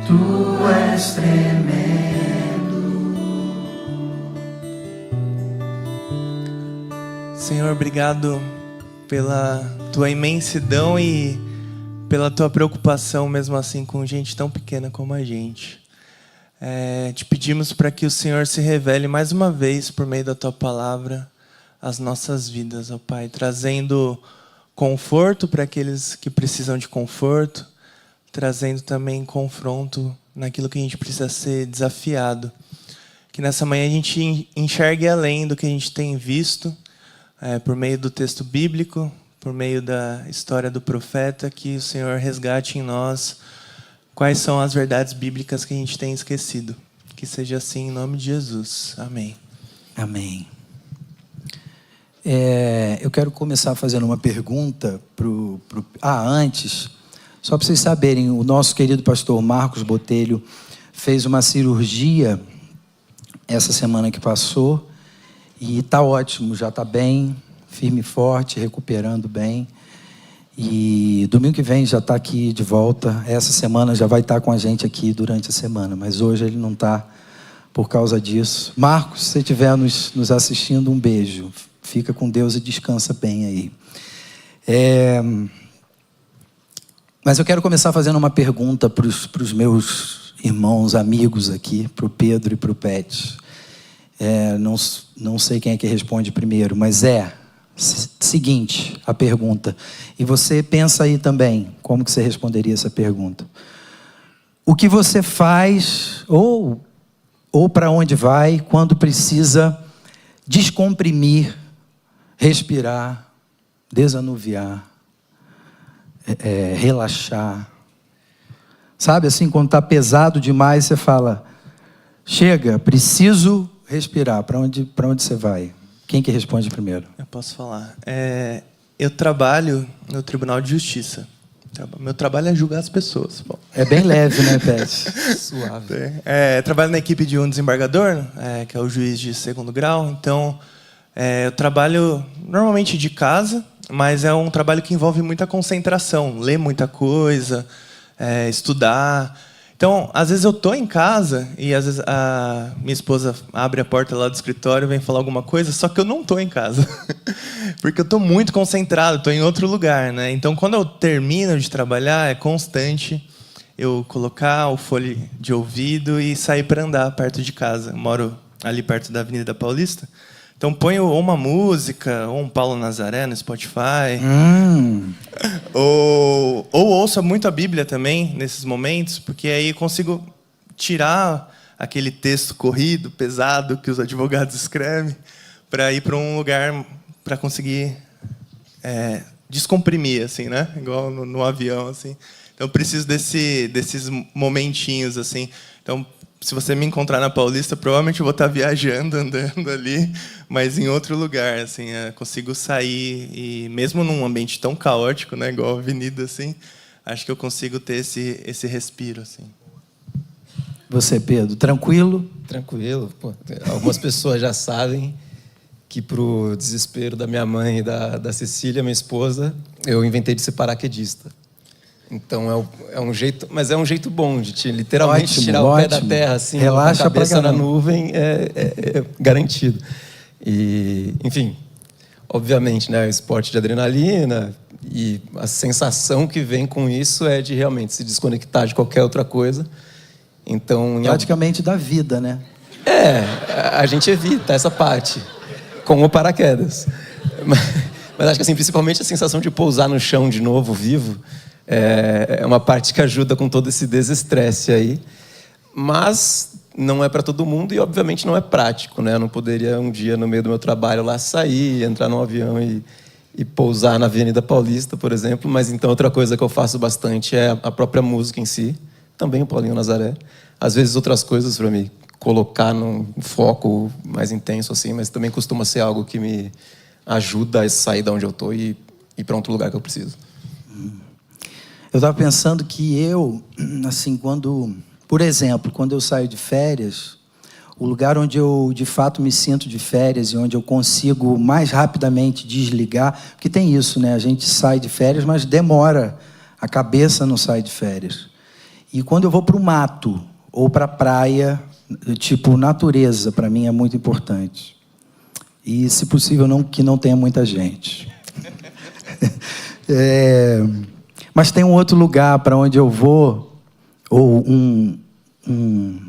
Tu és tremendo. Senhor, obrigado pela tua imensidão e pela tua preocupação, mesmo assim, com gente tão pequena como a gente. Te pedimos para que o Senhor se revele mais uma vez, por meio da tua palavra, às nossas vidas, ó Pai, trazendo conforto para aqueles que precisam de conforto, trazendo também confronto naquilo que a gente precisa ser desafiado. Que nessa manhã a gente enxergue além do que a gente tem visto, por meio do texto bíblico, por meio da história do profeta, que o Senhor resgate em nós quais são as verdades bíblicas que a gente tem esquecido. Que seja assim em nome de Jesus. Amém. Amém. Eu quero começar fazendo uma pergunta antes, só para vocês saberem, o nosso querido pastor Marcos Botelho fez uma cirurgia essa semana que passou e está ótimo, já está bem, firme e forte, recuperando bem. E domingo que vem já está aqui de volta. Essa semana já vai estar com a gente aqui durante a semana, mas hoje ele não está por causa disso. Marcos, se você estiver nos assistindo, um beijo. Fica com Deus e descansa bem aí. Mas eu quero começar fazendo uma pergunta para os meus irmãos, amigos aqui, para o Pedro e para o Pet. Não sei quem é que responde primeiro, mas seguinte a pergunta. E você pensa aí também, como que você responderia essa pergunta? O que você faz, ou para onde vai, quando precisa descomprimir, respirar, desanuviar, relaxar? Sabe assim, quando está pesado demais, você fala, chega, preciso respirar. Para onde você vai? Quem que responde primeiro? Eu posso falar. Eu trabalho no Tribunal de Justiça. Meu trabalho é julgar as pessoas. Bom. É bem leve, né, Pet? Suave. Trabalho na equipe de um desembargador, que é o juiz de segundo grau. Então, eu trabalho normalmente de casa, mas é um trabalho que envolve muita concentração. Ler muita coisa, estudar. Então, às vezes eu estou em casa e às vezes a minha esposa abre a porta lá do escritório e vem falar alguma coisa, só que eu não estou em casa. Porque eu estou muito concentrado, estou em outro lugar, né? Então, quando eu termino de trabalhar, é constante eu colocar o fone de ouvido e sair para andar perto de casa. Eu moro ali perto da Avenida Paulista. Então, ponho ou uma música, ou um Paulo Nazaré no Spotify. Ou ouço muito a Bíblia também, nesses momentos, porque aí eu consigo tirar aquele texto corrido, pesado, que os advogados escrevem, para ir para um lugar para conseguir descomprimir, assim, né? Igual no avião, assim. Então, eu preciso desses momentinhos, assim. Então, se você me encontrar na Paulista, provavelmente eu vou estar viajando, andando ali, mas em outro lugar, assim, consigo sair e mesmo num ambiente tão caótico, né, igual a avenida, assim, acho que eu consigo ter esse respiro, assim. Você, Pedro, tranquilo? Tranquilo. Pô, algumas pessoas já sabem que, pro desespero da minha mãe e da Cecília, minha esposa, eu inventei de ser paraquedista. Então é um jeito, mas é um jeito bom de literalmente tirar o pé da terra, assim, relaxa, a cabeça na nuvem, é garantido. E, enfim, obviamente, né, o esporte de adrenalina e a sensação que vem com isso é de realmente se desconectar de qualquer outra coisa. Então, praticamente da vida, né? A gente evita essa parte com o paraquedas. Mas acho que assim, principalmente a sensação de pousar no chão de novo, vivo, é uma parte que ajuda com todo esse desestresse aí. Mas não é para todo mundo e, obviamente, não é prático, né? Eu não poderia, um dia, no meio do meu trabalho, lá sair, entrar num avião e pousar na Avenida Paulista, por exemplo. Mas, então, outra coisa que eu faço bastante é a própria música em si. Também o Paulinho Nazaré. Às vezes, outras coisas para me colocar num foco mais intenso, assim. Mas também costuma ser algo que me ajuda a sair de onde eu estou e ir para outro lugar que eu preciso. Eu estava pensando que assim, por exemplo, quando eu saio de férias, o lugar onde eu, de fato, me sinto de férias e onde eu consigo mais rapidamente desligar, porque tem isso, né? A gente sai de férias, mas demora, a cabeça não sai de férias. E quando eu vou para o mato ou para a praia, tipo, natureza, para mim é muito importante. E, se possível, que não tenha muita gente. Mas tem um outro lugar para onde eu vou, ou um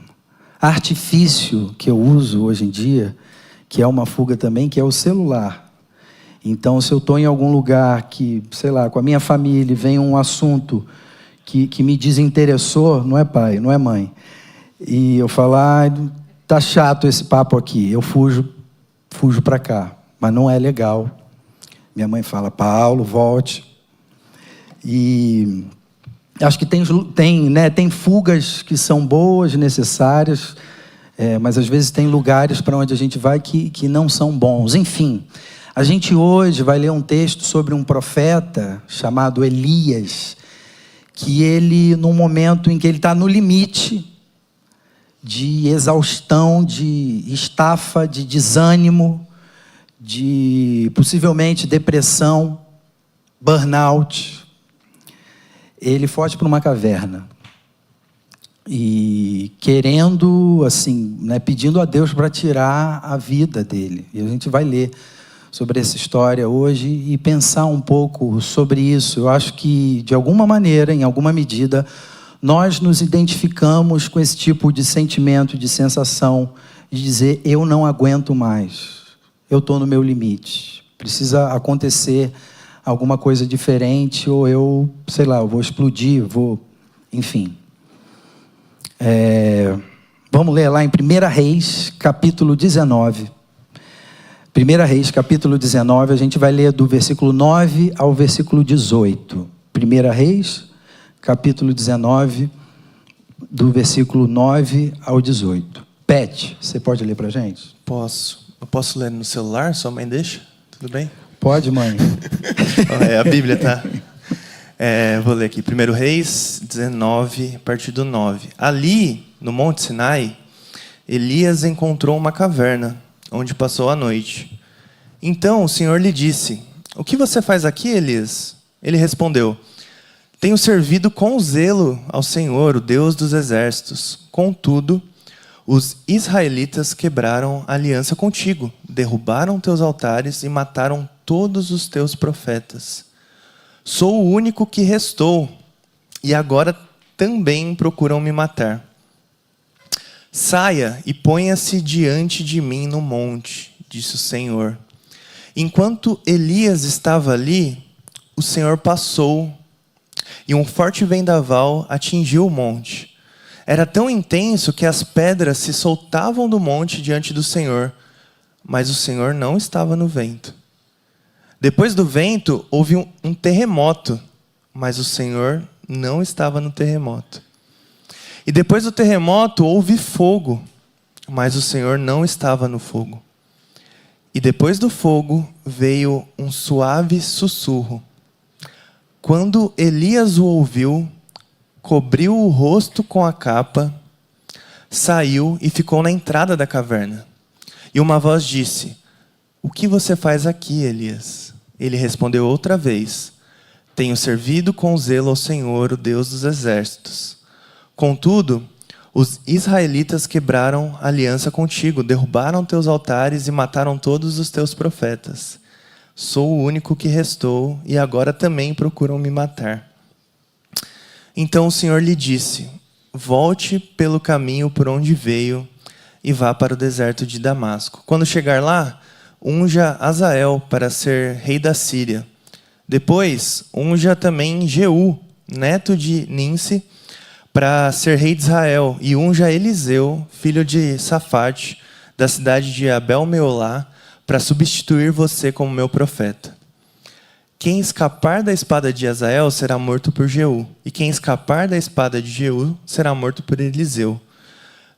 artifício que eu uso hoje em dia, que é uma fuga também, que é o celular. Então, se eu estou em algum lugar que, sei lá, com a minha família, vem um assunto que me desinteressou, não é pai, não é mãe, e eu falo, tá chato esse papo aqui, eu fujo para cá, mas não é legal. Minha mãe fala, Paulo, volte. E acho que tem fugas que são boas, necessárias, mas às vezes tem lugares para onde a gente vai que não são bons. Enfim, a gente hoje vai ler um texto sobre um profeta chamado Elias, que ele, num momento em que ele está no limite de exaustão, de estafa, de desânimo, de possivelmente depressão, burnout, ele foge para uma caverna e querendo, assim, pedindo a Deus para tirar a vida dele. E a gente vai ler sobre essa história hoje e pensar um pouco sobre isso. Eu acho que, de alguma maneira, em alguma medida, nós nos identificamos com esse tipo de sentimento, de sensação, de dizer, eu não aguento mais, eu estou no meu limite, precisa acontecer alguma coisa diferente, ou eu, sei lá, eu vou explodir, enfim. Vamos ler lá em 1 Reis, capítulo 19. 1 Reis, capítulo 19, a gente vai ler do versículo 9 ao versículo 18. 1 Reis, capítulo 19, do versículo 9 ao 18. Pet, você pode ler para a gente? Posso. Eu posso ler no celular? Sua mãe deixa? Tudo bem? Pode, mãe. É a Bíblia, tá? Vou ler aqui. 1 Reis 19, a partir do 9. Ali, no Monte Sinai, Elias encontrou uma caverna, onde passou a noite. Então o Senhor lhe disse, o que você faz aqui, Elias? Ele respondeu, tenho servido com zelo ao Senhor, o Deus dos exércitos. Contudo, os israelitas quebraram a aliança contigo, derrubaram teus altares e mataram todos os teus profetas. Sou o único que restou, e agora também procuram me matar. Saia e ponha-se diante de mim no monte, disse o Senhor. Enquanto Elias estava ali, o Senhor passou, e um forte vendaval atingiu o monte. Era tão intenso que as pedras se soltavam do monte diante do Senhor, mas o Senhor não estava no vento. Depois do vento, houve um terremoto, mas o Senhor não estava no terremoto. E depois do terremoto, houve fogo, mas o Senhor não estava no fogo. E depois do fogo, veio um suave sussurro. Quando Elias o ouviu, cobriu o rosto com a capa, saiu e ficou na entrada da caverna. E uma voz disse, o que você faz aqui, Elias? Ele respondeu outra vez, tenho servido com zelo ao Senhor, o Deus dos exércitos. Contudo, os israelitas quebraram a aliança contigo, derrubaram teus altares e mataram todos os teus profetas. Sou o único que restou e agora também procuram me matar. Então o Senhor lhe disse, volte pelo caminho por onde veio e vá para o deserto de Damasco. Quando chegar lá, unja Azael para ser rei da Síria. Depois, unja também Jeú, neto de Ninsi, para ser rei de Israel, e unja Eliseu, filho de Safate, da cidade de Abel-Meolá, para substituir você como meu profeta. Quem escapar da espada de Azael será morto por Jeú, e quem escapar da espada de Jeú será morto por Eliseu.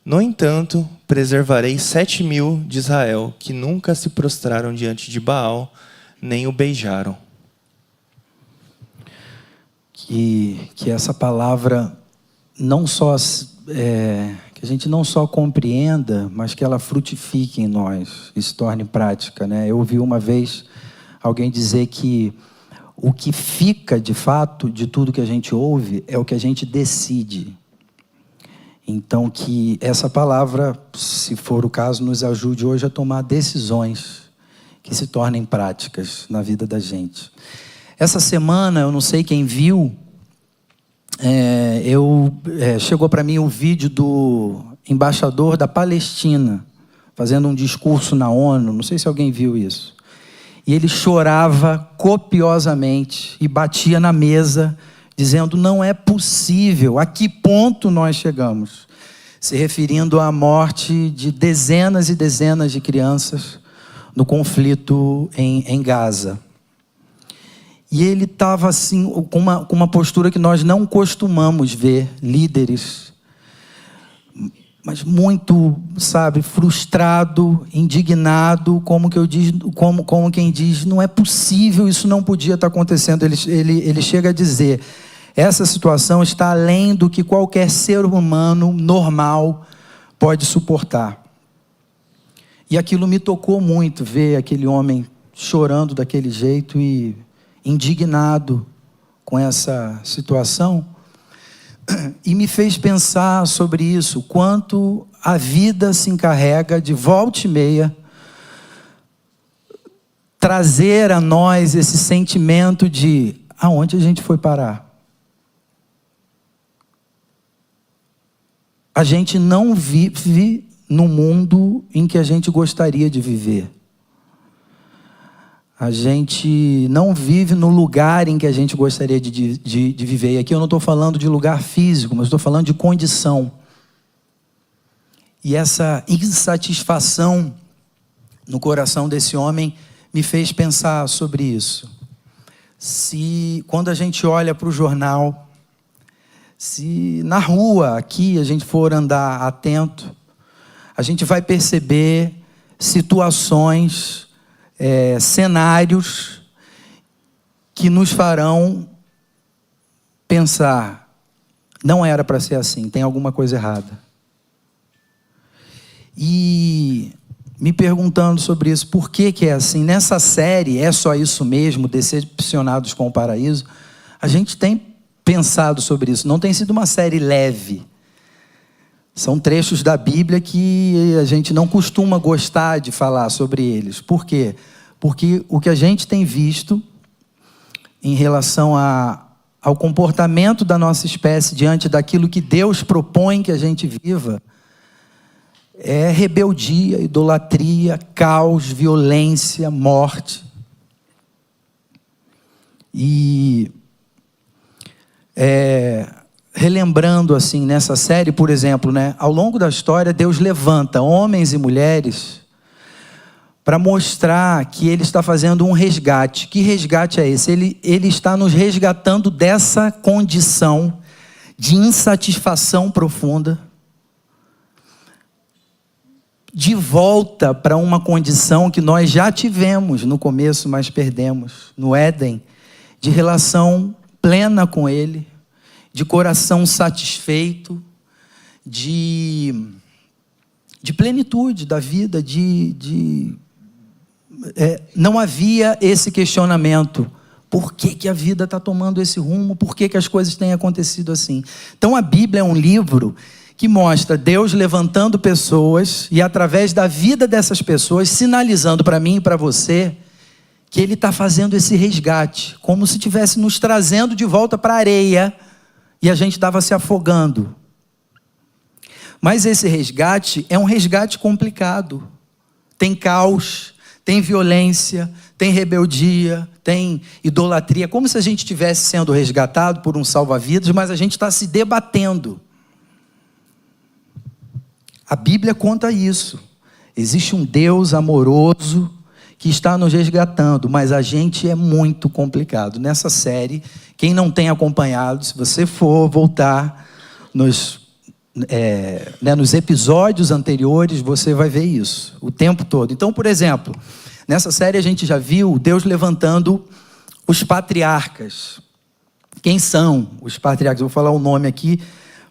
No entanto, preservarei 7.000 de Israel, que nunca se prostraram diante de Baal, nem o beijaram. Que essa palavra não só que a gente não só compreenda, mas que ela frutifique em nós e se torne prática, né? Eu ouvi uma vez alguém dizer que o que fica de fato de tudo que a gente ouve é o que a gente decide. Então, que essa palavra, se for o caso, nos ajude hoje a tomar decisões que se tornem práticas na vida da gente. Essa semana, eu não sei quem viu, chegou para mim o vídeo do embaixador da Palestina, fazendo um discurso na ONU, não sei se alguém viu isso. E ele chorava copiosamente e batia na mesa, dizendo: não é possível, a que ponto nós chegamos? Se referindo à morte de dezenas e dezenas de crianças no conflito em Gaza. E ele estava assim, com uma postura que nós não costumamos ver líderes, mas muito, frustrado, indignado, como quem diz, não é possível, isso não podia estar acontecendo. Ele chega a dizer: essa situação está além do que qualquer ser humano normal pode suportar. E aquilo me tocou muito, ver aquele homem chorando daquele jeito e indignado com essa situação. E me fez pensar sobre isso, quanto a vida se encarrega de volta e meia trazer a nós esse sentimento de aonde a gente foi parar. A gente não vive no mundo em que a gente gostaria de viver. A gente não vive no lugar em que a gente gostaria de viver. E aqui eu não estou falando de lugar físico, mas estou falando de condição. E essa insatisfação no coração desse homem me fez pensar sobre isso. Quando a gente olha para o jornal, se na rua aqui a gente for andar atento, a gente vai perceber situações, cenários que nos farão pensar: não era para ser assim, tem alguma coisa errada. E me perguntando sobre isso, por que é assim? Nessa série, É Só Isso Mesmo, Decepcionados com o Paraíso, a gente tem pensado sobre isso. Não tem sido uma série leve. São trechos da Bíblia que a gente não costuma gostar de falar sobre eles. Por quê? Porque o que a gente tem visto em relação ao comportamento da nossa espécie diante daquilo que Deus propõe que a gente viva é rebeldia, idolatria, caos, violência, morte. E relembrando assim, nessa série, por exemplo, ao longo da história, Deus levanta homens e mulheres para mostrar que Ele está fazendo um resgate. Que resgate é esse? Ele está nos resgatando dessa condição de insatisfação profunda, de volta para uma condição que nós já tivemos no começo, mas perdemos, no Éden, de relação plena com Ele, de coração satisfeito, de plenitude da vida, não havia esse questionamento: por que a vida está tomando esse rumo? Por que as coisas têm acontecido assim? Então a Bíblia é um livro que mostra Deus levantando pessoas e através da vida dessas pessoas sinalizando para mim e para você que Ele está fazendo esse resgate, como se estivesse nos trazendo de volta para a areia e a gente estava se afogando. Mas esse resgate é um resgate complicado. Tem caos, tem violência, tem rebeldia, tem idolatria, como se a gente estivesse sendo resgatado por um salva-vidas, mas a gente está se debatendo. A Bíblia conta isso. Existe um Deus amoroso que está nos resgatando, mas a gente é muito complicado. Nessa série, quem não tem acompanhado, se você for voltar nos episódios anteriores, você vai ver isso o tempo todo. Então, por exemplo, nessa série a gente já viu Deus levantando os patriarcas. Quem são os patriarcas? Eu vou falar o nome aqui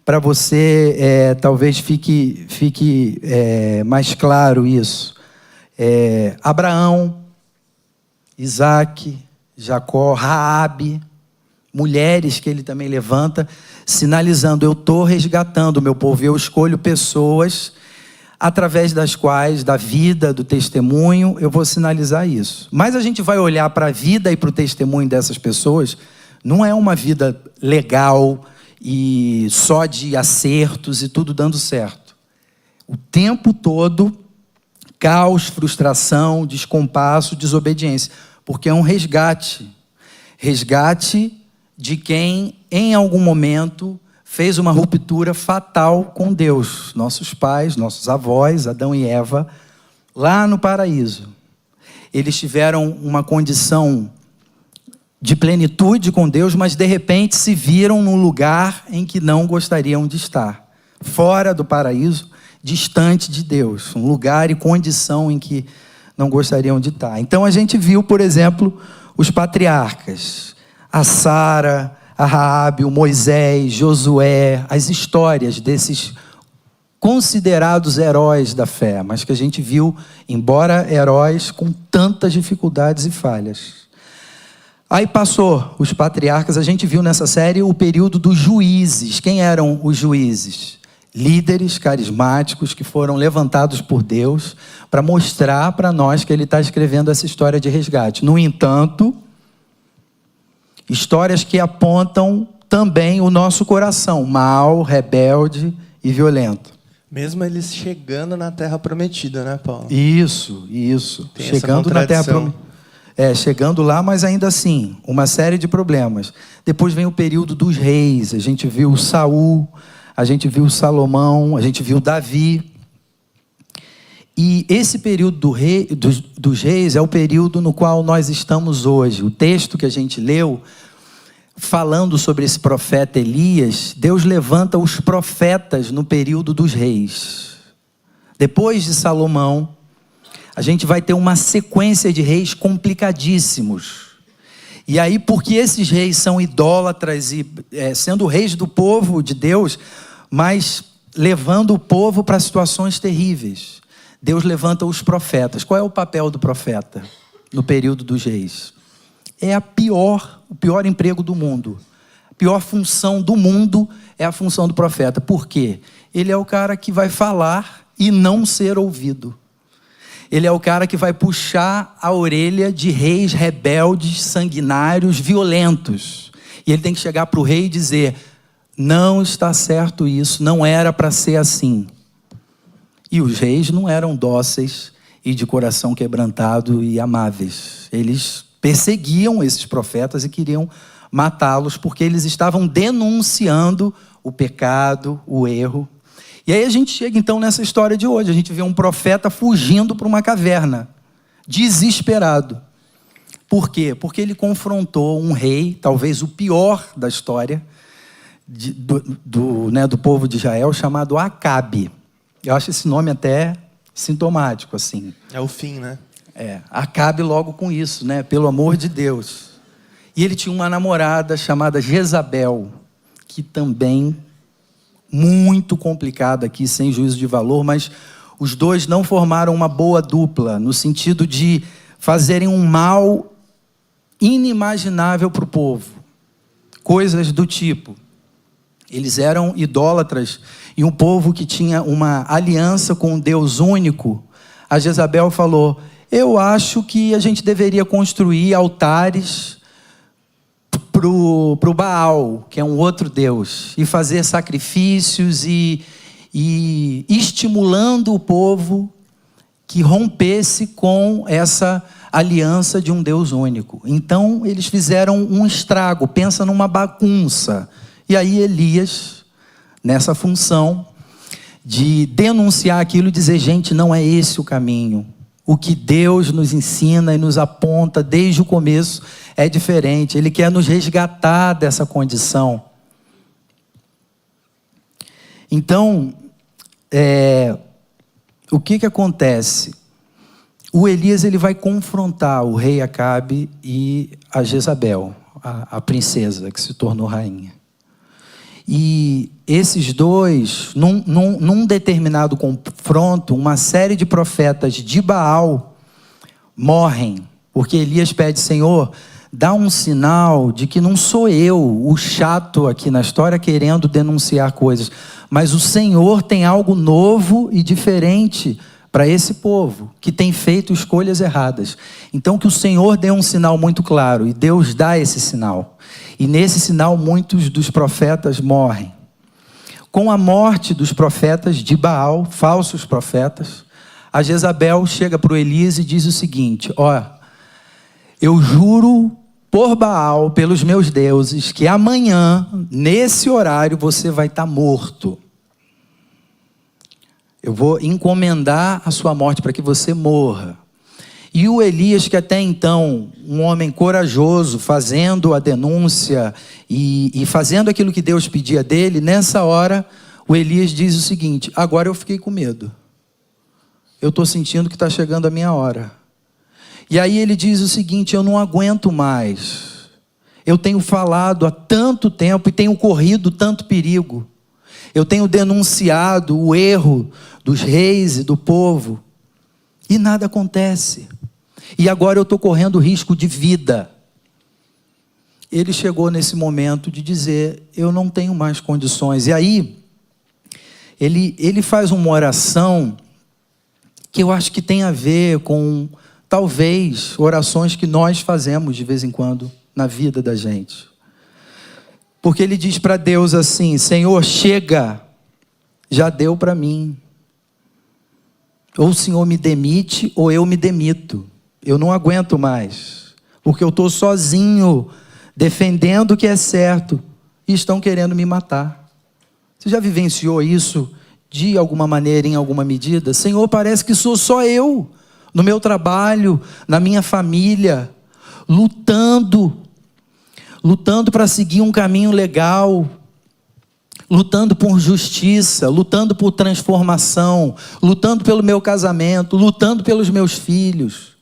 para você, talvez fique mais claro isso. Abraão, Isaac, Jacó, Raabe, mulheres que ele também levanta, sinalizando: eu estou resgatando o meu povo, eu escolho pessoas através das quais, da vida, do testemunho, eu vou sinalizar isso. Mas a gente vai olhar para a vida e para o testemunho dessas pessoas, não é uma vida legal e só de acertos e tudo dando certo. O tempo todo, caos, frustração, descompasso, desobediência, porque é um resgate. Resgate de quem, em algum momento, fez uma ruptura fatal com Deus. Nossos pais, nossos avós, Adão e Eva, lá no paraíso. Eles tiveram uma condição de plenitude com Deus, mas de repente se viram num lugar em que não gostariam de estar. Fora do paraíso, distante de Deus. Um lugar e condição em que não gostariam de estar. Então a gente viu, por exemplo, os patriarcas. A Sara, a Raabe, o Moisés, Josué, as histórias desses considerados heróis da fé, mas que a gente viu, embora heróis, com tantas dificuldades e falhas. Aí passou os patriarcas, a gente viu nessa série o período dos juízes. Quem eram os juízes? Líderes carismáticos que foram levantados por Deus para mostrar para nós que ele está escrevendo essa história de resgate. No entanto, histórias que apontam também o nosso coração, mau, rebelde e violento. Mesmo eles chegando na Terra Prometida, né, Paulo? Isso. Tem Chegando na Terra Prometida. Chegando lá, mas ainda assim, uma série de problemas. Depois vem o período dos reis. A gente viu Saul, a gente viu Salomão, a gente viu Davi. E esse período dos reis é o período no qual nós estamos hoje. O texto que a gente leu, falando sobre esse profeta Elias, Deus levanta os profetas no período dos reis. Depois de Salomão, a gente vai ter uma sequência de reis complicadíssimos. E aí, porque esses reis são idólatras e sendo reis do povo de Deus, mas levando o povo para situações terríveis, Deus levanta os profetas. Qual é o papel do profeta no período dos reis? É o pior emprego do mundo. A pior função do mundo é a função do profeta. Por quê? Ele é o cara que vai falar e não ser ouvido. Ele é o cara que vai puxar a orelha de reis rebeldes, sanguinários, violentos. E ele tem que chegar para o rei e dizer: não está certo isso, não era para ser assim. E os reis não eram dóceis e de coração quebrantado e amáveis. Eles perseguiam esses profetas e queriam matá-los porque eles estavam denunciando o pecado, o erro. E aí a gente chega então nessa história de hoje. A gente vê um profeta fugindo para uma caverna, desesperado. Por quê? Porque ele confrontou um rei, talvez o pior da história do povo de Israel, chamado Acabe. Eu acho esse nome até sintomático, assim. É o fim, né? Acabe logo com isso, né? Pelo amor de Deus. E ele tinha uma namorada chamada Jezabel, que também muito complicada aqui, sem juízo de valor, mas os dois não formaram uma boa dupla, no sentido de fazerem um mal inimaginável para o povo. Coisas do tipo: eles eram idólatras e um povo que tinha uma aliança com um Deus único. A Jezabel falou: eu acho que a gente deveria construir altares para o Baal, que é um outro Deus, e fazer sacrifícios e estimulando o povo que rompesse com essa aliança de um Deus único. Então eles fizeram um estrago, pensa numa bagunça. E aí Elias, nessa função de denunciar aquilo e dizer: gente, não é esse o caminho. O que Deus nos ensina e nos aponta desde o começo é diferente. Ele quer nos resgatar dessa condição. Então, o que acontece? O Elias ele vai confrontar o rei Acabe e a Jezabel, a princesa que se tornou rainha. E esses dois, num determinado confronto, uma série de profetas de Baal morrem, porque Elias pede: Senhor, dá um sinal de que não sou eu, o chato aqui na história, querendo denunciar coisas, mas o Senhor tem algo novo e diferente para esse povo, que tem feito escolhas erradas. Então que o Senhor dê um sinal muito claro, e Deus dá esse sinal. E nesse sinal muitos dos profetas morrem. Com a morte dos profetas de Baal, falsos profetas, a Jezabel chega para o Elias e diz o seguinte: ó, eu juro por Baal, pelos meus deuses, que amanhã, nesse horário, você vai estar morto. Eu vou encomendar a sua morte para que você morra. E o Elias, que até então, um homem corajoso, fazendo a denúncia e fazendo aquilo que Deus pedia dele, nessa hora, o Elias diz o seguinte: agora eu fiquei com medo. Eu estou sentindo que está chegando a minha hora. E aí ele diz o seguinte: eu não aguento mais. Eu tenho falado há tanto tempo e tenho corrido tanto perigo. Eu tenho denunciado o erro dos reis e do povo. E nada acontece. E agora eu estou correndo risco de vida. Ele chegou nesse momento de dizer: eu não tenho mais condições. E aí, ele faz uma oração que eu acho que tem a ver com, talvez, orações que nós fazemos de vez em quando na vida da gente. Porque ele diz para Deus assim: Senhor, chega, já deu para mim. Ou o Senhor me demite, ou eu me demito. Eu não aguento mais, porque eu estou sozinho, defendendo o que é certo, e estão querendo me matar. Você já vivenciou isso de alguma maneira, em alguma medida? Senhor, parece que sou só eu, no meu trabalho, na minha família, lutando para seguir um caminho legal, lutando por justiça, lutando por transformação, lutando pelo meu casamento, lutando pelos meus filhos.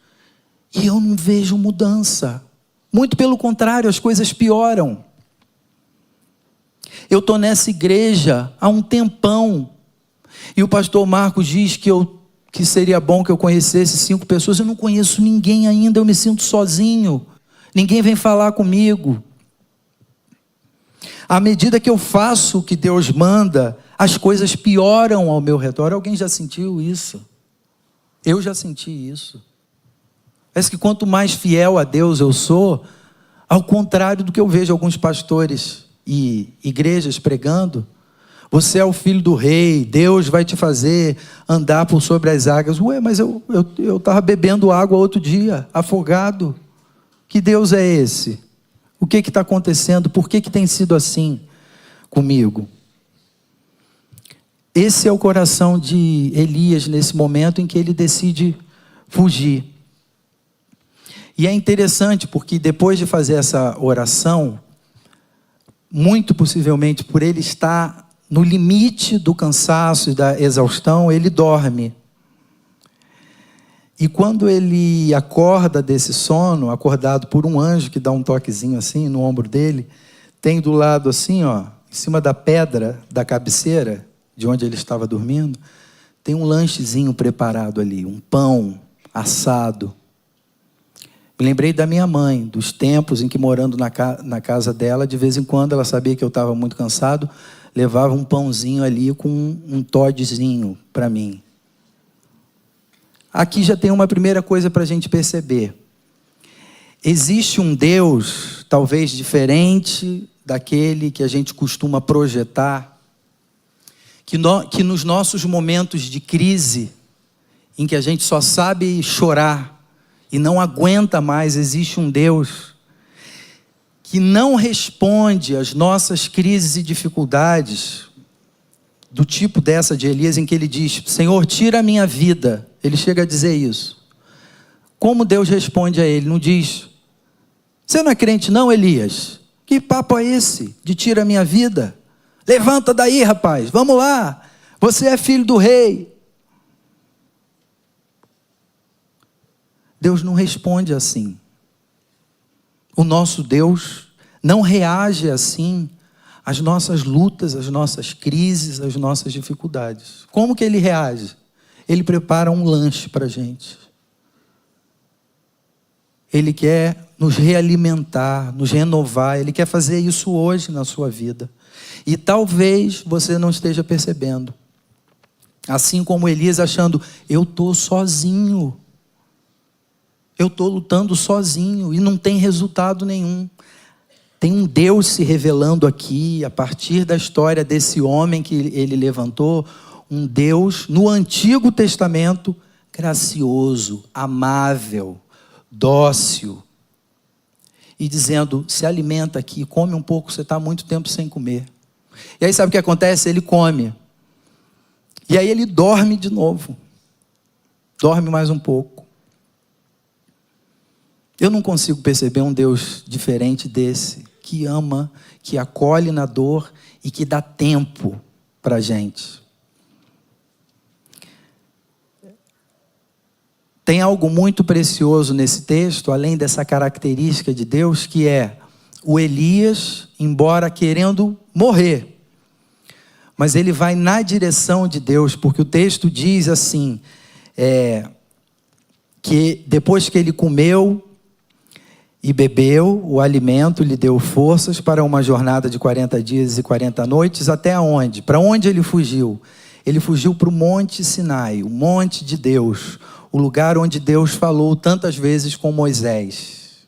E eu não vejo mudança. Muito pelo contrário, as coisas pioram. Eu estou nessa igreja há um tempão. E o pastor Marcos diz que seria bom que eu conhecesse 5 pessoas. Eu não conheço ninguém ainda, eu me sinto sozinho. Ninguém vem falar comigo. À medida que eu faço o que Deus manda, as coisas pioram ao meu redor. Alguém já sentiu isso? Eu já senti isso. Parece que quanto mais fiel a Deus eu sou, ao contrário do que eu vejo alguns pastores e igrejas pregando, você é o filho do rei, Deus vai te fazer andar por sobre as águas. Ué, mas eu estava bebendo água outro dia, afogado. Que Deus é esse? O que está acontecendo? Por que tem sido assim comigo? Esse é o coração de Elias nesse momento em que ele decide fugir. E é interessante porque depois de fazer essa oração, muito possivelmente por ele estar no limite do cansaço e da exaustão, ele dorme. E quando ele acorda desse sono, acordado por um anjo que dá um toquezinho assim no ombro dele, tem do lado assim, ó, em cima da pedra da cabeceira, de onde ele estava dormindo, tem um lanchezinho preparado ali, um pão assado. Me lembrei da minha mãe, dos tempos em que, morando na casa dela, de vez em quando ela sabia que eu estava muito cansado, levava um pãozinho ali com um Todzinho para mim. Aqui já tem uma primeira coisa para a gente perceber. Existe um Deus, talvez diferente daquele que a gente costuma projetar, que nos nossos momentos de crise, em que a gente só sabe chorar e não aguenta mais, existe um Deus que não responde às nossas crises e dificuldades, do tipo dessa de Elias, em que ele diz: Senhor, tira a minha vida. Ele chega a dizer isso. Como Deus responde a ele? Não diz: você não é crente não, Elias? Que papo é esse de tira a minha vida? Levanta daí, rapaz, vamos lá. Você é filho do rei. Deus não responde assim. O nosso Deus não reage assim às nossas lutas, às nossas crises, às nossas dificuldades. Como que ele reage? Ele prepara um lanche para a gente. Ele quer nos realimentar, nos renovar. Ele quer fazer isso hoje na sua vida. E talvez você não esteja percebendo. Assim como Elias achando, eu estou sozinho. Eu estou lutando sozinho e não tem resultado nenhum. Tem um Deus se revelando aqui, a partir da história desse homem que ele levantou, um Deus no Antigo Testamento, gracioso, amável, dócil. E dizendo, se alimenta aqui, come um pouco, você está há muito tempo sem comer. E aí sabe o que acontece? Ele come. E aí ele dorme de novo. Dorme mais um pouco. Eu não consigo perceber um Deus diferente desse, que ama, que acolhe na dor e que dá tempo para a gente. Tem algo muito precioso nesse texto, além dessa característica de Deus, que é o Elias, embora querendo morrer, mas ele vai na direção de Deus, porque o texto diz assim, que depois que ele comeu e bebeu, o alimento lhe deu forças para uma jornada de 40 dias e 40 noites, até onde? Para onde ele fugiu? Ele fugiu para o Monte Sinai, o monte de Deus, o lugar onde Deus falou tantas vezes com Moisés.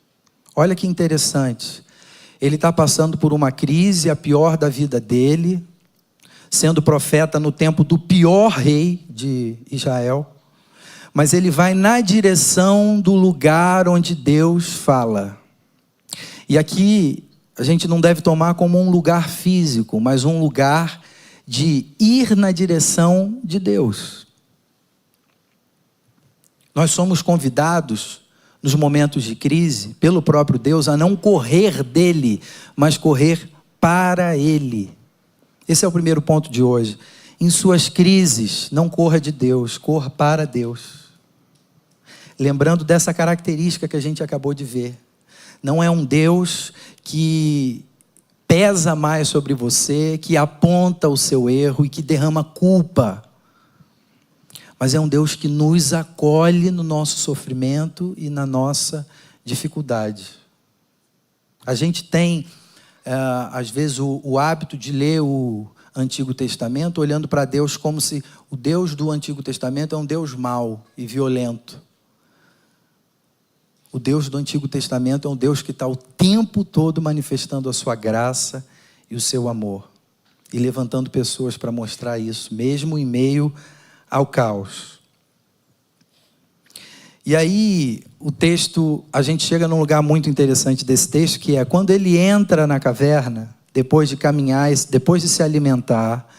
Olha que interessante. Ele está passando por uma crise, a pior da vida dele, sendo profeta no tempo do pior rei de Israel. Mas ele vai na direção do lugar onde Deus fala. E aqui a gente não deve tomar como um lugar físico, mas um lugar de ir na direção de Deus. Nós somos convidados, nos momentos de crise, pelo próprio Deus, a não correr dele, mas correr para ele. Esse é o primeiro ponto de hoje. Em suas crises, não corra de Deus, corra para Deus. Lembrando dessa característica que a gente acabou de ver. Não é um Deus que pesa mais sobre você, que aponta o seu erro e que derrama culpa. Mas é um Deus que nos acolhe no nosso sofrimento e na nossa dificuldade. A gente tem, às vezes, o hábito de ler o Antigo Testamento olhando para Deus como se o Deus do Antigo Testamento é um Deus mau e violento. O Deus do Antigo Testamento é um Deus que está o tempo todo manifestando a sua graça e o seu amor. E levantando pessoas para mostrar isso, mesmo em meio ao caos. E aí, o texto, a gente chega num lugar muito interessante desse texto, que é quando ele entra na caverna, depois de caminhar, depois de se alimentar,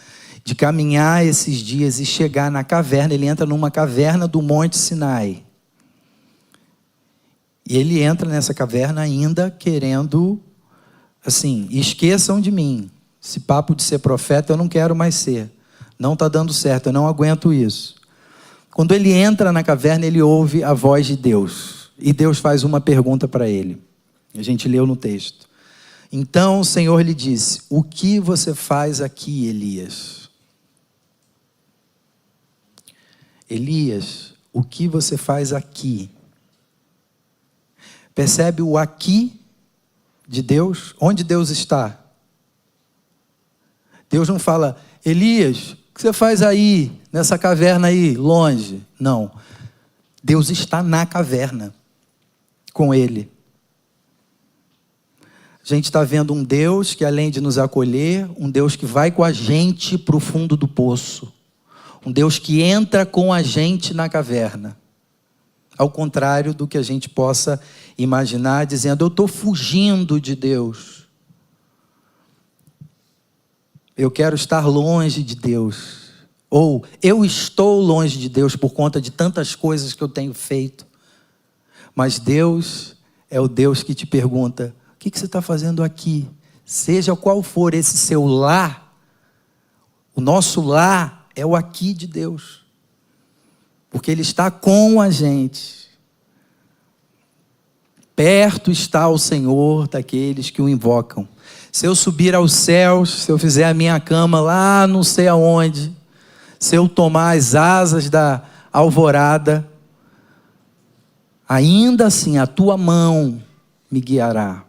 de caminhar esses dias e chegar na caverna, ele entra numa caverna do Monte Sinai. E ele entra nessa caverna ainda querendo, assim, esqueçam de mim. Esse papo de ser profeta eu não quero mais ser. Não está dando certo, eu não aguento isso. Quando ele entra na caverna, ele ouve a voz de Deus. E Deus faz uma pergunta para ele. A gente leu no texto. Então o Senhor lhe disse, o que você faz aqui, Elias? Elias, o que você faz aqui? Percebe o aqui de Deus? Onde Deus está? Deus não fala, Elias, o que você faz aí, nessa caverna aí, longe? Não. Deus está na caverna, com ele. A gente está vendo um Deus que, além de nos acolher, um Deus que vai com a gente para o fundo do poço. Um Deus que entra com a gente na caverna. Ao contrário do que a gente possa imaginar, dizendo, eu estou fugindo de Deus. Eu quero estar longe de Deus. Ou, eu estou longe de Deus por conta de tantas coisas que eu tenho feito. Mas Deus é o Deus que te pergunta, o que você está fazendo aqui? Seja qual for esse seu lar, o nosso lar é o aqui de Deus. Porque Ele está com a gente. Perto está o Senhor daqueles que o invocam. Se eu subir aos céus, se eu fizer a minha cama lá não sei aonde, se eu tomar as asas da alvorada, ainda assim a tua mão me guiará.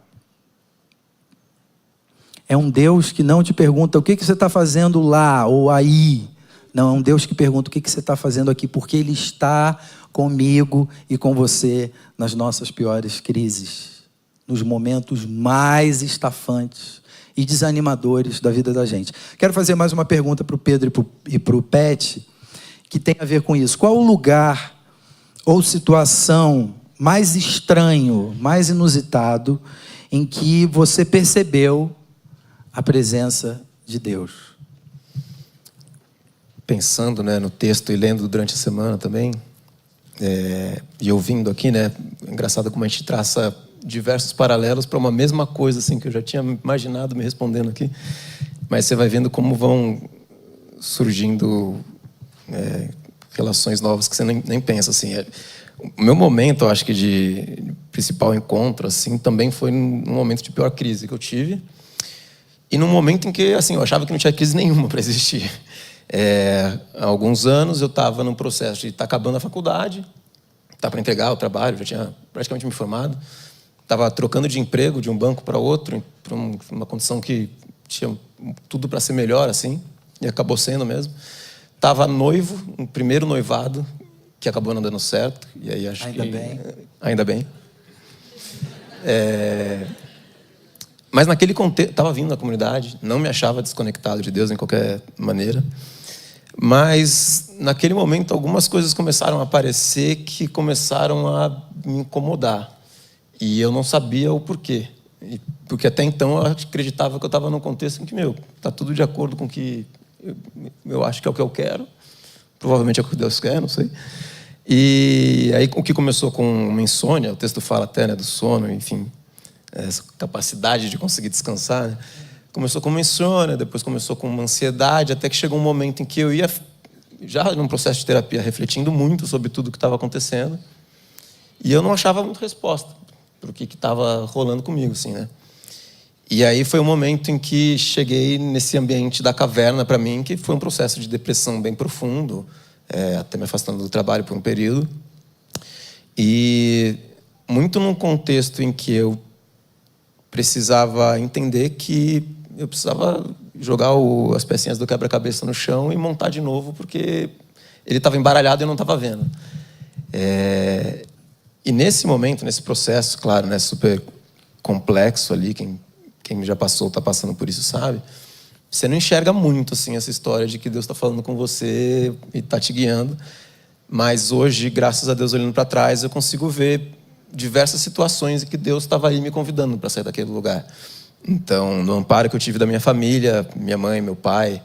É um Deus que não te pergunta o que você está fazendo lá ou aí. Não, é um Deus que pergunta o que você está fazendo aqui, porque Ele está comigo e com você nas nossas piores crises, nos momentos mais estafantes e desanimadores da vida da gente. Quero fazer mais uma pergunta para o Pedro e para o Pet, que tem a ver com isso. Qual o lugar ou situação mais estranho, mais inusitado, em que você percebeu a presença de Deus? Pensando, né, no texto e lendo durante a semana também, e ouvindo aqui, né, é engraçado como a gente traça diversos paralelos para uma mesma coisa, assim, que eu já tinha imaginado me respondendo aqui, mas você vai vendo como vão surgindo relações novas que você nem pensa, assim. O meu momento, eu acho que de principal encontro, assim, também foi num momento de pior crise que eu tive, e num momento em que, assim, eu achava que não tinha crise nenhuma para existir. Há alguns anos eu estava num processo de estar acabando a faculdade, estava para entregar o trabalho, já tinha praticamente me formado, estava trocando de emprego de um banco para outro, para uma condição que tinha tudo para ser melhor, assim, e acabou sendo mesmo. Estava noivo, um primeiro noivado, que acabou não dando certo, e aí acho ainda bem. Ainda bem. Mas naquele contexto, estava vindo na comunidade, não me achava desconectado de Deus em qualquer maneira, mas naquele momento algumas coisas começaram a aparecer que começaram a me incomodar, e eu não sabia o porquê, porque até então eu acreditava que eu estava num contexto em que, está tudo de acordo com o que eu acho que é o que eu quero, provavelmente é o que Deus quer, não sei. E aí o que começou com uma insônia, o texto fala até, né, do sono, enfim, essa capacidade de conseguir descansar, né? Começou com uma insônia, depois começou com uma ansiedade, até que chegou um momento em que eu ia, já num processo de terapia, refletindo muito sobre tudo o que estava acontecendo, e eu não achava muita resposta para o que estava rolando comigo, assim, né? E aí foi um momento em que cheguei nesse ambiente da caverna, para mim, que foi um processo de depressão bem profundo, até me afastando do trabalho por um período, e muito num contexto em que eu precisava entender que eu precisava jogar as pecinhas do quebra-cabeça no chão e montar de novo, porque ele estava embaralhado e eu não estava vendo. E nesse momento, nesse processo, claro, né, super complexo ali, quem já passou, está passando por isso, sabe? Você não enxerga muito, assim, essa história de que Deus está falando com você e está te guiando. Mas hoje, graças a Deus, olhando para trás, eu consigo ver diversas situações em que Deus estava ali me convidando para sair daquele lugar. Então, no amparo que eu tive da minha família, minha mãe, meu pai,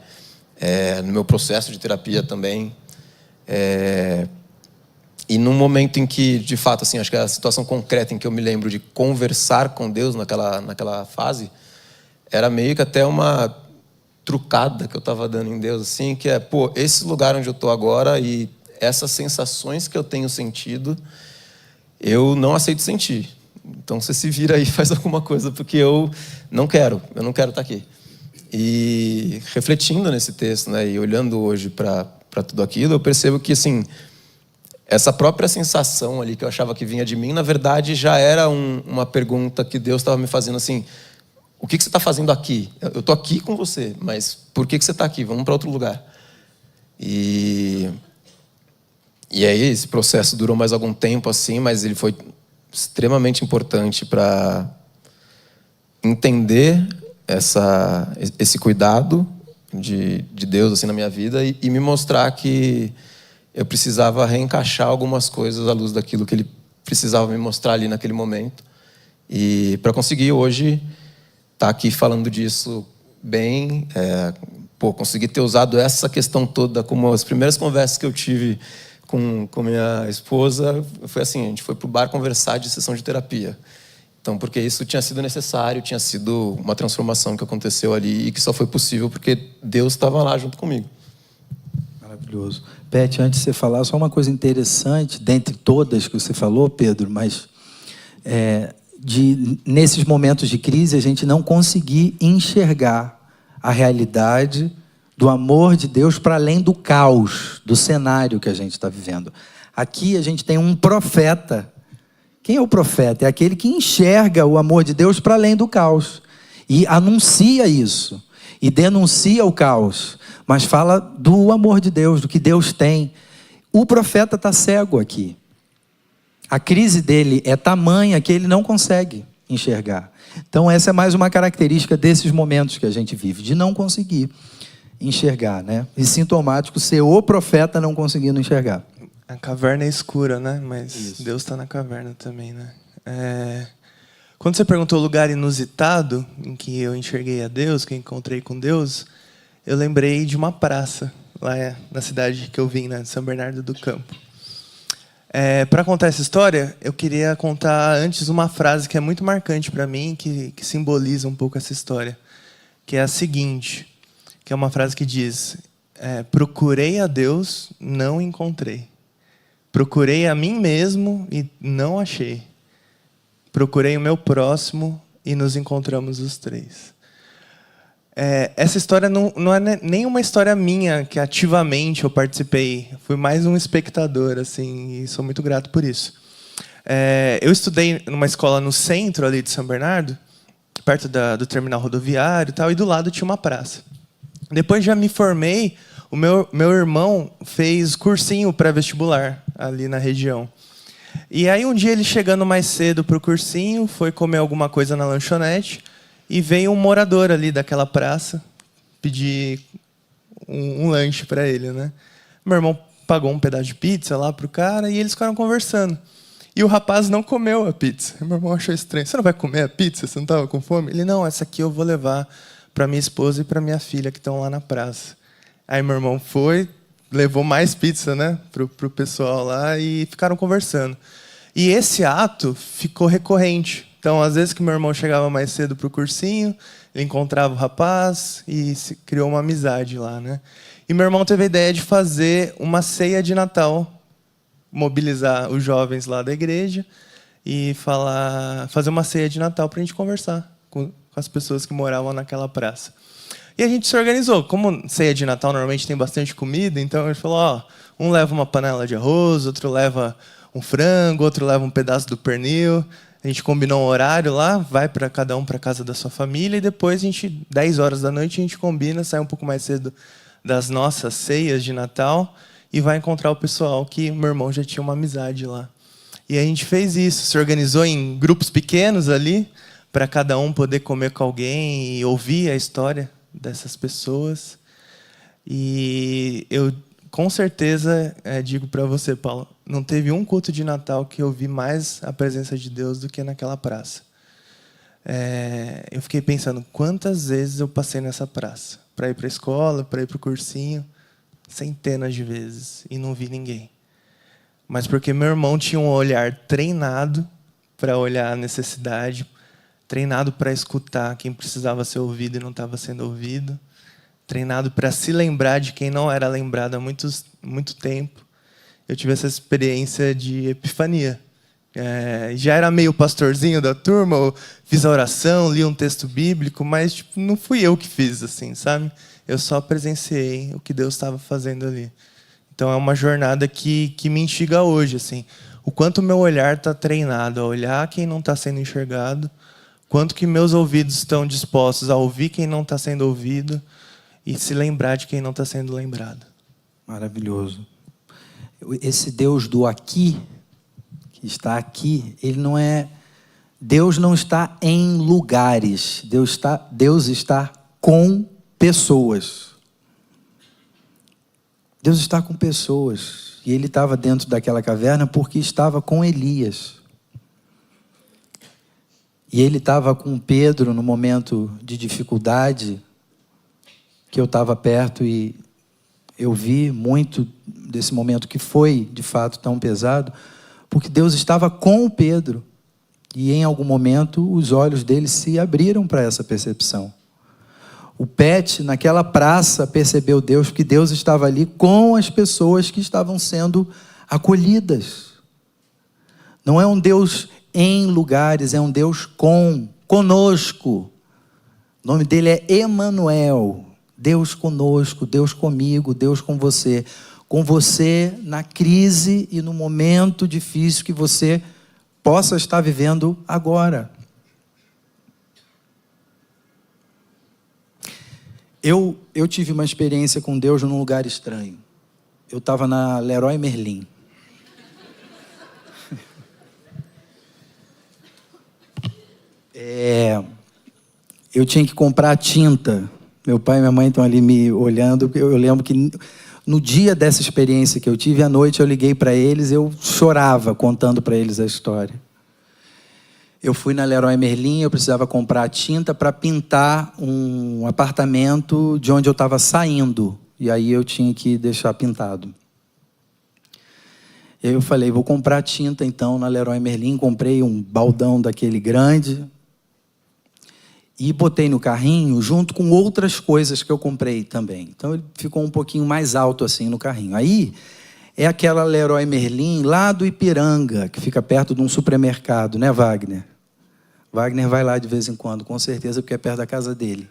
no meu processo de terapia também, e num momento em que, de fato, assim, acho que a situação concreta em que eu me lembro de conversar com Deus naquela fase, era meio que até uma trucada que eu estava dando em Deus, assim, que esse lugar onde eu estou agora e essas sensações que eu tenho sentido, eu não aceito sentir. Então você se vira aí e faz alguma coisa, porque eu não quero estar aqui. E refletindo nesse texto, né, e olhando hoje para tudo aquilo, eu percebo que, assim, essa própria sensação ali que eu achava que vinha de mim, na verdade já era uma pergunta que Deus estava me fazendo, assim: o que você está fazendo aqui? Eu estou aqui com você, mas por que você está aqui? Vamos para outro lugar. E aí esse processo durou mais algum tempo, assim, mas ele foi extremamente importante para entender esse cuidado de Deus, assim, na minha vida, e me mostrar que eu precisava reencaixar algumas coisas à luz daquilo que Ele precisava me mostrar ali naquele momento. E para conseguir hoje estar aqui falando disso bem, conseguir ter usado essa questão toda, como as primeiras conversas que eu tive com minha esposa, foi assim: a gente foi pro bar conversar de sessão de terapia. Então, porque isso tinha sido necessário, tinha sido uma transformação que aconteceu ali e que só foi possível porque Deus estava lá junto comigo. Maravilhoso. Pet, antes de você falar, só uma coisa interessante, dentre todas que você falou, Pedro, mas nesses momentos de crise a gente não conseguir enxergar a realidade do amor de Deus para além do caos, do cenário que a gente está vivendo. Aqui a gente tem um profeta Quem é o profeta? É aquele que enxerga o amor de Deus para além do caos. E anuncia isso. E denuncia o caos. Mas fala do amor de Deus, do que Deus tem. O profeta está cego aqui. A crise dele é tamanha que ele não consegue enxergar. Então essa é mais uma característica desses momentos que a gente vive, de não conseguir enxergar, né? E sintomático ser o profeta não conseguindo enxergar. A caverna é escura, né? Mas Isso. Deus está na caverna também, né? Quando você perguntou o lugar inusitado em que eu enxerguei a Deus, que eu encontrei com Deus, eu lembrei de uma praça lá na cidade que eu vim, né, de São Bernardo do Campo. Para contar essa história, eu queria contar antes uma frase que é muito marcante para mim, que simboliza um pouco essa história, que é a seguinte, que é uma frase que diz: procurei a Deus, não encontrei. Procurei a mim mesmo e não achei. Procurei o meu próximo e nos encontramos os três. Essa história não é nem uma história minha, que ativamente eu participei. Fui mais um espectador, assim, e sou muito grato por isso. Eu estudei numa escola no centro ali de São Bernardo, perto do terminal rodoviário e tal, e do lado tinha uma praça. Depois já me formei, o meu irmão fez cursinho pré-vestibular ali na região. E aí um dia ele chegando mais cedo para o cursinho, foi comer alguma coisa na lanchonete, e veio um morador ali daquela praça pedir um lanche para ele, né? Meu irmão pagou um pedaço de pizza lá pro cara e eles ficaram conversando. E o rapaz não comeu a pizza. Meu irmão achou estranho. Você não vai comer a pizza? Você não estava com fome? Ele, não, essa aqui eu vou levar para minha esposa e para minha filha que estão lá na praça. Aí meu irmão foi, levou mais pizza, né, pro pessoal lá e ficaram conversando. E esse ato ficou recorrente. Então, às vezes que meu irmão chegava mais cedo para o cursinho, ele encontrava o rapaz e se criou uma amizade lá, né? E meu irmão teve a ideia de fazer uma ceia de Natal, mobilizar os jovens lá da igreja e fazer uma ceia de Natal para a gente conversar com as pessoas que moravam naquela praça. E a gente se organizou. Como ceia de Natal normalmente tem bastante comida, então a gente falou, um leva uma panela de arroz, outro leva um frango, outro leva um pedaço do pernil. A gente combinou um horário lá, vai para cada um para casa da sua família, e depois, 10 horas da noite, a gente combina, sai um pouco mais cedo das nossas ceias de Natal e vai encontrar o pessoal que meu irmão já tinha uma amizade lá. E a gente fez isso, se organizou em grupos pequenos ali, para cada um poder comer com alguém e ouvir a história dessas pessoas. E eu, com certeza, digo para você, Paulo, não teve um culto de Natal que eu vi mais a presença de Deus do que naquela praça. Eu fiquei pensando, quantas vezes eu passei nessa praça? Para ir para a escola, para ir para o cursinho, centenas de vezes, e não vi ninguém. Mas porque meu irmão tinha um olhar treinado para olhar a necessidade, treinado para escutar quem precisava ser ouvido e não estava sendo ouvido, treinado para se lembrar de quem não era lembrado há muito tempo. Eu tive essa experiência de epifania. Já era meio pastorzinho da turma, eu fiz a oração, li um texto bíblico, mas não fui eu que fiz, assim, sabe? Eu só presenciei o que Deus estava fazendo ali. Então é uma jornada que me instiga hoje, assim, o quanto meu olhar está treinado a olhar quem não está sendo enxergado, quanto que meus ouvidos estão dispostos a ouvir quem não está sendo ouvido e se lembrar de quem não está sendo lembrado. Maravilhoso. Esse Deus do aqui, que está aqui, ele não é... Deus não está em lugares. Deus está com pessoas. Deus está com pessoas. E ele estava dentro daquela caverna porque estava com Elias. E ele estava com Pedro no momento de dificuldade, que eu estava perto e eu vi muito desse momento que foi, de fato, tão pesado, porque Deus estava com o Pedro. E, em algum momento, os olhos dele se abriram para essa percepção. O Pet, naquela praça, percebeu Deus, porque Deus estava ali com as pessoas que estavam sendo acolhidas. Não é um Deus em lugares, é um Deus conosco. O nome dele é Emanuel. Deus conosco, Deus comigo, Deus com você. Com você na crise e no momento difícil que você possa estar vivendo agora. Eu tive uma experiência com Deus num lugar estranho. Eu estava na Leroy Merlin. Eu tinha que comprar tinta. Meu pai e minha mãe estão ali me olhando. Eu lembro que no dia dessa experiência que eu tive, à noite eu liguei para eles, eu chorava contando para eles a história. Eu fui na Leroy Merlin, eu precisava comprar tinta para pintar um apartamento de onde eu estava saindo. E aí eu tinha que deixar pintado. E aí eu falei, vou comprar tinta então na Leroy Merlin. Comprei um baldão daquele grande e botei no carrinho junto com outras coisas que eu comprei também. Então ele ficou um pouquinho mais alto assim no carrinho. Aí é aquela Leroy Merlin lá do Ipiranga, que fica perto de um supermercado, né, Wagner? Wagner vai lá de vez em quando, com certeza, porque é perto da casa dele.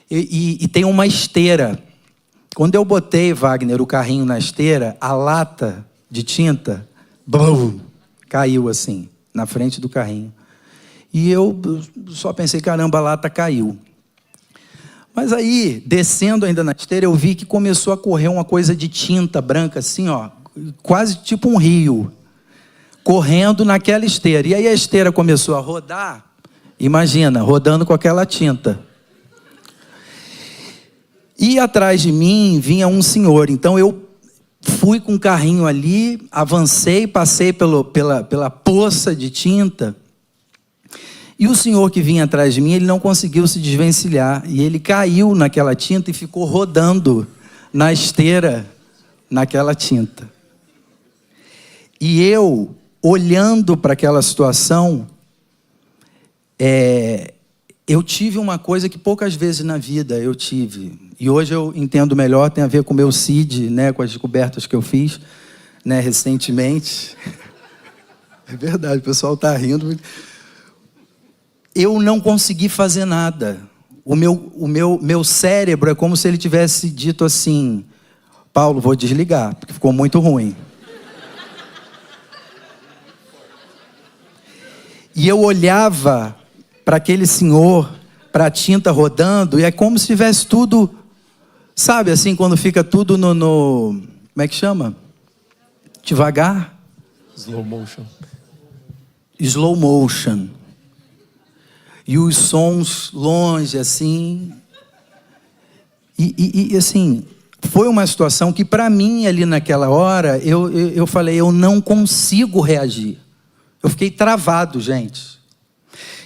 E tem uma esteira. Quando eu botei, Wagner, o carrinho na esteira, a lata de tinta, bum, caiu assim, na frente do carrinho. E eu só pensei, caramba, a lata caiu. Mas aí, descendo ainda na esteira, eu vi que começou a correr uma coisa de tinta branca, assim, ó, quase tipo um rio, correndo naquela esteira. E aí a esteira começou a rodar, imagina, rodando com aquela tinta. E atrás de mim vinha um senhor. Então eu fui com o carrinho ali, avancei, passei pela poça de tinta. E o senhor que vinha atrás de mim, ele não conseguiu se desvencilhar. E ele caiu naquela tinta e ficou rodando na esteira, naquela tinta. E eu, olhando para aquela situação, eu tive uma coisa que poucas vezes na vida eu tive. E hoje eu entendo melhor, tem a ver com o meu CID, né, com as descobertas que eu fiz, né, recentemente. É verdade, o pessoal está rindo. Eu não consegui fazer nada. O meu cérebro é como se ele tivesse dito assim, Paulo, vou desligar, porque ficou muito ruim. E eu olhava para aquele senhor, para a tinta rodando, e é como se tivesse tudo, sabe assim, quando fica tudo no como é que chama? Devagar? Slow motion. Slow motion. E os sons longe, assim. E assim, foi uma situação que para mim ali naquela hora, eu falei, eu não consigo reagir. Eu fiquei travado, gente.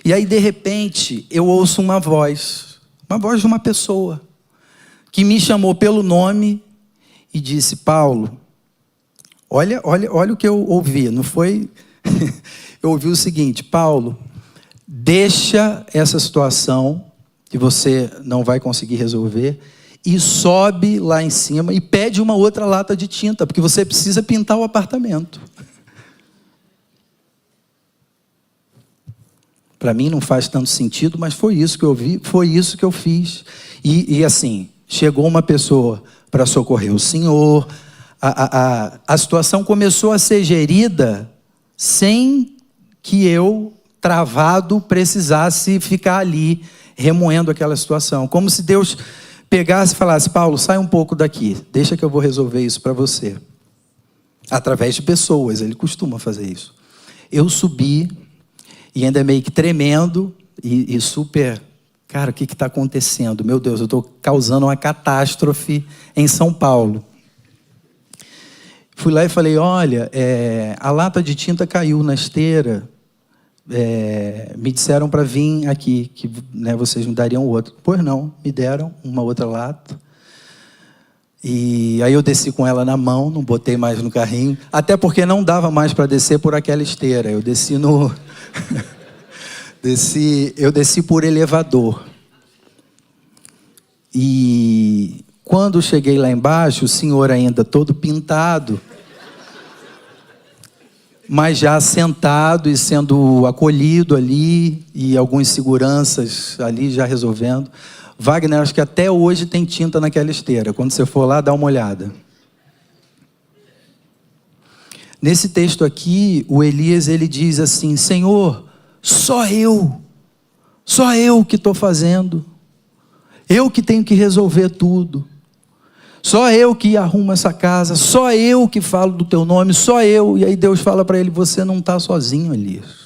E aí, de repente, eu ouço uma voz de uma pessoa, que me chamou pelo nome e disse, Paulo, olha o que eu ouvi, não foi? Eu ouvi o seguinte, Paulo, deixa essa situação que você não vai conseguir resolver e sobe lá em cima e pede uma outra lata de tinta, porque você precisa pintar o apartamento. Para mim não faz tanto sentido, mas foi isso que eu vi, foi isso que eu fiz. E assim, chegou uma pessoa para socorrer o senhor, a situação começou a ser gerida sem que eu, travado, precisasse ficar ali, remoendo aquela situação. Como se Deus pegasse e falasse, Paulo, sai um pouco daqui, deixa que eu vou resolver isso para você. Através de pessoas, ele costuma fazer isso. Eu subi, e ainda meio que tremendo, e super, cara, o que está acontecendo? Meu Deus, eu estou causando uma catástrofe em São Paulo. Fui lá e falei, olha, a lata de tinta caiu na esteira, me disseram para vir aqui, que né, vocês me dariam outro. Pois não, me deram uma outra lata. E aí eu desci com ela na mão, não botei mais no carrinho, até porque não dava mais para descer por aquela esteira. Eu desci no... eu desci por elevador. E quando cheguei lá embaixo, o senhor ainda todo pintado, mas já sentado e sendo acolhido ali, e alguns seguranças ali já resolvendo. Wagner, acho que até hoje tem tinta naquela esteira. Quando você for lá, dá uma olhada. Nesse texto aqui, o Elias, ele diz assim: Senhor, só eu que estou fazendo, eu que tenho que resolver tudo, só eu que arrumo essa casa, só eu que falo do teu nome, só eu. E aí Deus fala para ele: você não está sozinho, Elias.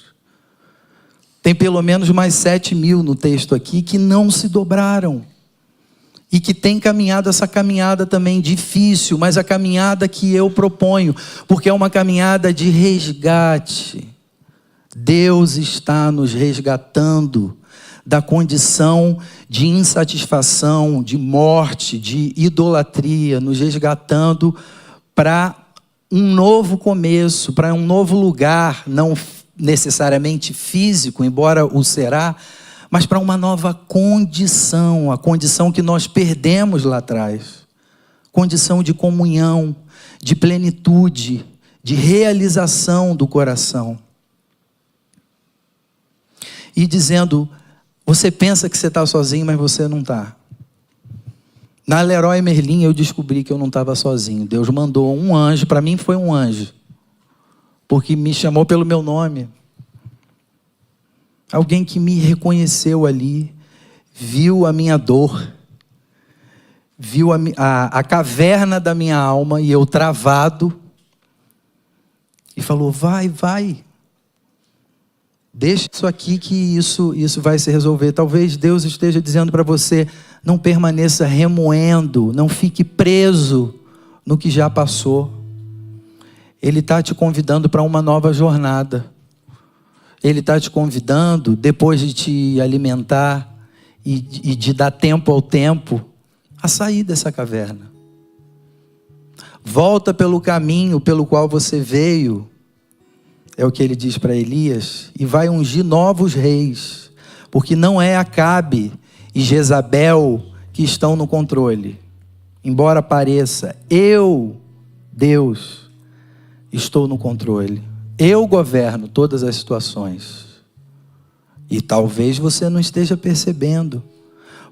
Tem pelo menos mais 7.000 no texto aqui que não se dobraram e que tem caminhado essa caminhada também difícil, mas a caminhada que eu proponho, porque é uma caminhada de resgate. Deus está nos resgatando da condição de insatisfação, de morte, de idolatria, nos resgatando para um novo começo, para um novo lugar, não necessariamente físico, embora o será, mas para uma nova condição, a condição que nós perdemos lá atrás. Condição de comunhão, de plenitude, de realização do coração. E dizendo: você pensa que você está sozinho, mas você não está. Na Leroy Merlin eu descobri que eu não estava sozinho. Deus mandou um anjo, para mim foi um anjo, porque me chamou pelo meu nome. Alguém que me reconheceu ali, viu a minha dor, viu a caverna da minha alma e eu travado, e falou: vai, deixa isso aqui que isso vai se resolver. Talvez Deus esteja dizendo para você: não permaneça remoendo, não fique preso no que já passou. Ele está te convidando para uma nova jornada. Ele está te convidando, depois de te alimentar e de dar tempo ao tempo, a sair dessa caverna. Volta pelo caminho pelo qual você veio, é o que ele diz para Elias, e vai ungir novos reis, porque não é Acabe e Jezabel que estão no controle. Embora pareça, eu, Deus, estou no controle. Eu governo todas as situações. E talvez você não esteja percebendo,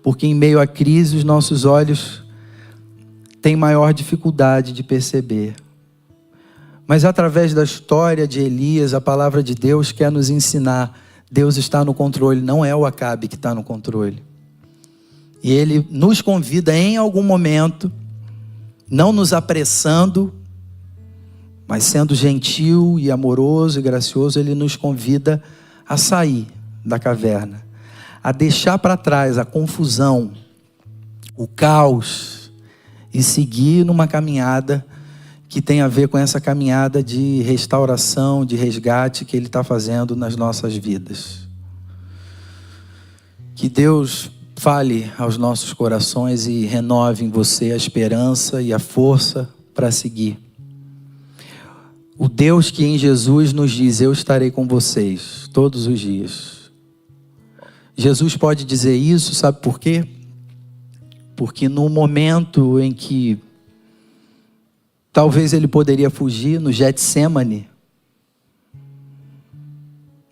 porque em meio à crise os nossos olhos têm maior dificuldade de perceber. Mas através da história de Elias, a palavra de Deus quer nos ensinar: Deus está no controle, não é o Acabe que está no controle. E Ele nos convida em algum momento, não nos apressando, mas sendo gentil e amoroso e gracioso, Ele nos convida a sair da caverna, a deixar para trás a confusão, o caos, e seguir numa caminhada que tem a ver com essa caminhada de restauração, de resgate que Ele está fazendo nas nossas vidas. Que Deus fale aos nossos corações e renove em você a esperança e a força para seguir. O Deus que em Jesus nos diz: eu estarei com vocês todos os dias. Jesus pode dizer isso, sabe por quê? Porque no momento em que talvez ele poderia fugir, no Getsêmani,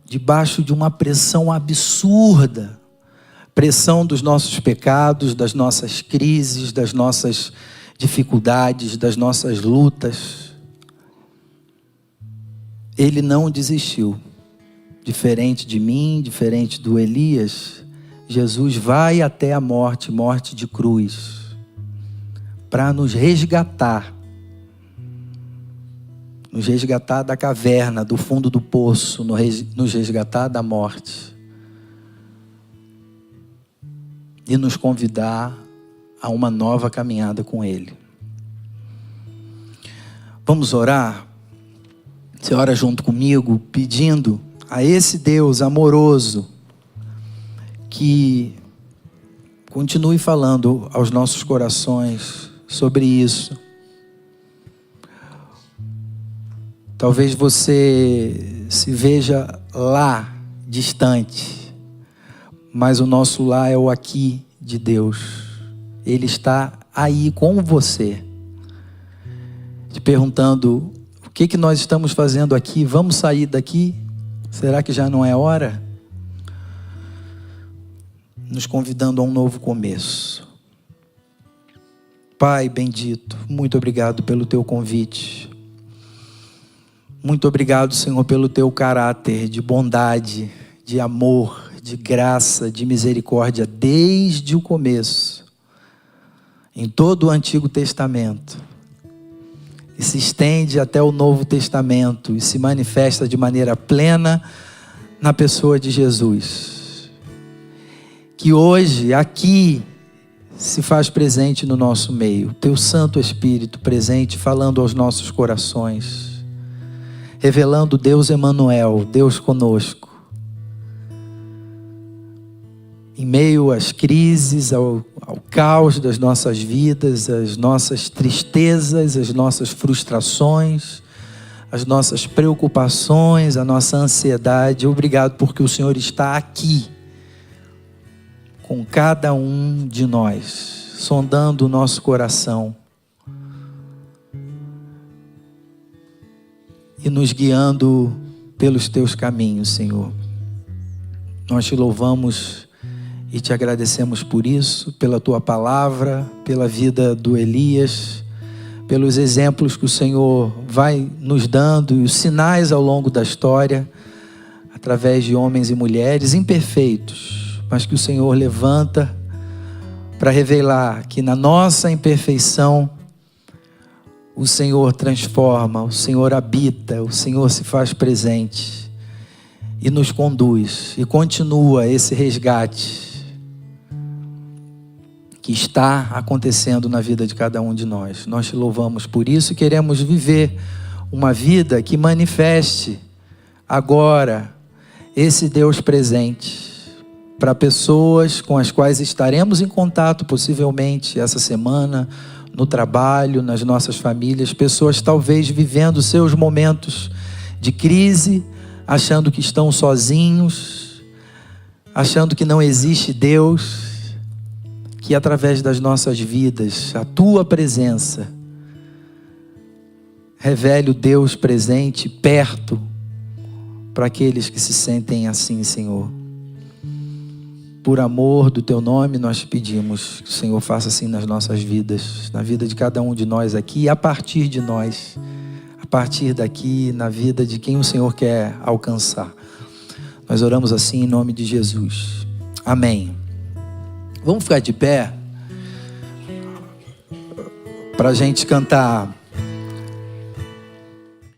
debaixo de uma pressão absurda, pressão dos nossos pecados, das nossas crises, das nossas dificuldades, das nossas lutas, Ele não desistiu. Diferente de mim, diferente do Elias, Jesus vai até a morte, morte de cruz, para nos resgatar da caverna, do fundo do poço, nos resgatar da morte e nos convidar a uma nova caminhada com Ele. Vamos orar? Você ora junto comigo, pedindo a esse Deus amoroso que continue falando aos nossos corações sobre isso. Talvez você se veja lá, distante, mas o nosso lá é o aqui de Deus. Ele está aí com você, te perguntando: o que nós estamos fazendo aqui? Vamos sair daqui? Será que já não é hora? Nos convidando a um novo começo. Pai bendito, muito obrigado pelo teu convite. Muito obrigado, Senhor, pelo teu caráter de bondade, de amor, de graça, de misericórdia, desde o começo, em todo o Antigo Testamento, e se estende até o Novo Testamento, e se manifesta de maneira plena na pessoa de Jesus, que hoje, aqui, se faz presente no nosso meio, teu Santo Espírito presente, falando aos nossos corações, revelando Deus Emanuel, Deus conosco, em meio às crises, ao caos das nossas vidas, às nossas tristezas, às nossas frustrações, as nossas preocupações, a nossa ansiedade. Obrigado porque o Senhor está aqui, com cada um de nós, sondando o nosso coração e nos guiando pelos teus caminhos, Senhor. Nós te louvamos e te agradecemos por isso, pela tua palavra, pela vida do Elias, pelos exemplos que o Senhor vai nos dando e os sinais ao longo da história, através de homens e mulheres imperfeitos, mas que o Senhor levanta para revelar que na nossa imperfeição o Senhor transforma, o Senhor habita, o Senhor se faz presente e nos conduz e continua esse resgate que está acontecendo na vida de cada um de nós. Nós te louvamos por isso e queremos viver uma vida que manifeste agora esse Deus presente para pessoas com as quais estaremos em contato possivelmente essa semana, no trabalho, nas nossas famílias, pessoas talvez vivendo seus momentos de crise, achando que estão sozinhos, achando que não existe Deus, que através das nossas vidas, a tua presença revele o Deus presente perto para aqueles que se sentem assim, Senhor. Por amor do teu nome, nós te pedimos que o Senhor faça assim nas nossas vidas, na vida de cada um de nós aqui e a partir de nós, a partir daqui, na vida de quem o Senhor quer alcançar. Nós oramos assim em nome de Jesus. Amém. Vamos ficar de pé para a gente cantar